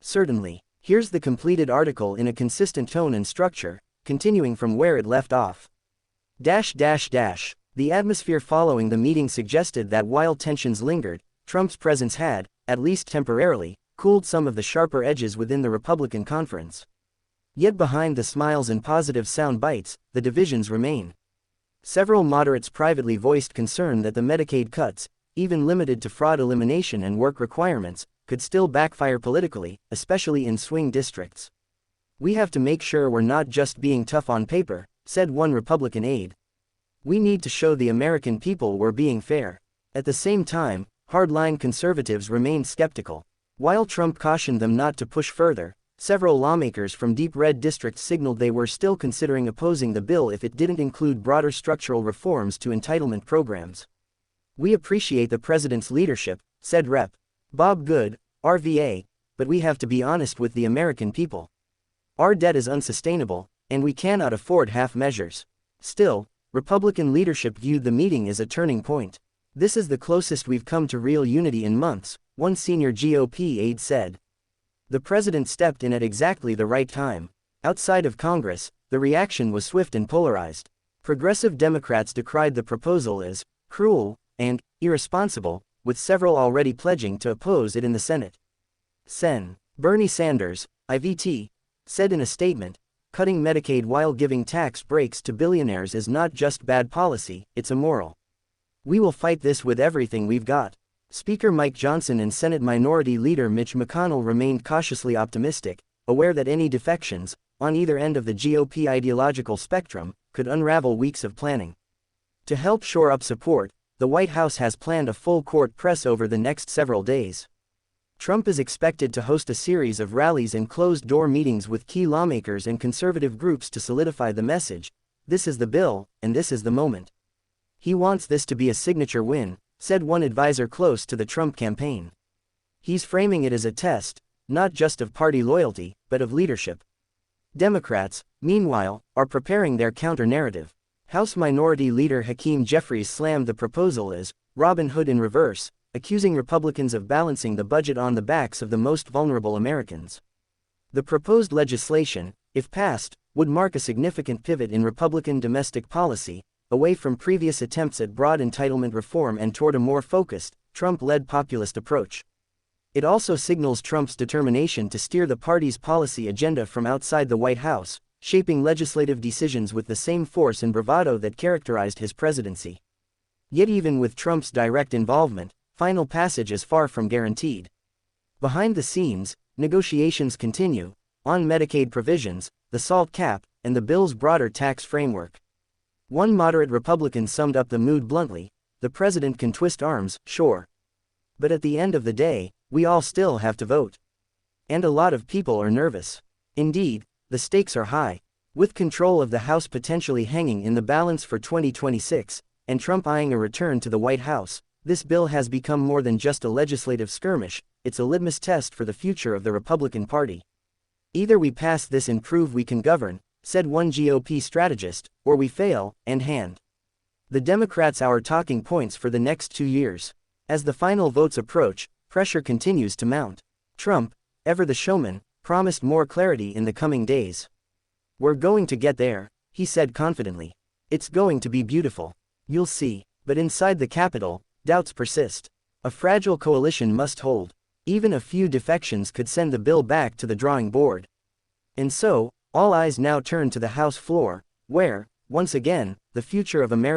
Certainly. Here's the completed article in a consistent tone and structure, continuing from where it left off. The atmosphere following the meeting suggested that while tensions lingered, Trump's presence had, at least temporarily, cooled some of the sharper edges within the Republican conference. Yet behind the smiles and positive sound bites, the divisions remain. Several moderates privately voiced concern that the Medicaid cuts, even limited to fraud elimination and work requirements, could still backfire politically, especially in swing districts. "We have to make sure we're not just being tough on paper," said one Republican aide. "We need to show the American people we're being fair." At the same time, hardline conservatives remained skeptical. While Trump cautioned them not to push further, several lawmakers from deep red districts signaled they were still considering opposing the bill if it didn't include broader structural reforms to entitlement programs. "We appreciate the president's leadership," said Rep. Bob Good, RVA, "but we have to be honest with the American people. Our debt is unsustainable, and we cannot afford half measures." Still, Republican leadership viewed the meeting as a turning point. "This is the closest we've come to real unity in months," one senior GOP aide said. The president stepped in at exactly the right time. Outside of Congress, the reaction was swift and polarized. Progressive Democrats decried the proposal as cruel and irresponsible, with several already pledging to oppose it in the Senate. Sen. Bernie Sanders, IVT, said in a statement, "Cutting Medicaid while giving tax breaks to billionaires is not just bad policy, it's immoral. We will fight this with everything we've got." Speaker Mike Johnson and Senate Minority Leader Mitch McConnell remained cautiously optimistic, aware that any defections, on either end of the GOP ideological spectrum, could unravel weeks of planning. To help shore up support, the White House has planned a full-court press over the next several days. Trump is expected to host a series of rallies and closed-door meetings with key lawmakers and conservative groups to solidify the message: "This is the bill, and this is the moment." He wants this to be a signature win, said one advisor close to the Trump campaign. He's framing it as a test, not just of party loyalty, but of leadership. Democrats, meanwhile, are preparing their counter-narrative. House Minority Leader Hakeem Jeffries slammed the proposal as Robin Hood in reverse, accusing Republicans of balancing the budget on the backs of the most vulnerable Americans. The proposed legislation, if passed, would mark a significant pivot in Republican domestic policy, away from previous attempts at broad entitlement reform and toward a more focused, Trump-led populist approach. It also signals Trump's determination to steer the party's policy agenda from outside the White House, shaping legislative decisions with the same force and bravado that characterized his presidency. Yet even with Trump's direct involvement, final passage is far from guaranteed. Behind the scenes, negotiations continue, on Medicaid provisions, the SALT cap, and the bill's broader tax framework. One moderate Republican summed up the mood bluntly: "The president can twist arms, sure. But at the end of the day, we all still have to vote. And a lot of people are nervous." Indeed, the stakes are high. With control of the House potentially hanging in the balance for 2026, and Trump eyeing a return to the White House, this bill has become more than just a legislative skirmish, it's a litmus test for the future of the Republican Party. "Either we pass this and prove we can govern," said one GOP strategist, "or we fail and hand the Democrats our talking points for the next 2 years." As the final votes approach, pressure continues to mount. Trump, ever the showman, promised more clarity in the coming days. "We're going to get there," he said confidently. "It's going to be beautiful. You'll see." But inside the Capitol, doubts persist. A fragile coalition must hold. Even a few defections could send the bill back to the drawing board. And so, all eyes now turn to the House floor, where, once again, the future of American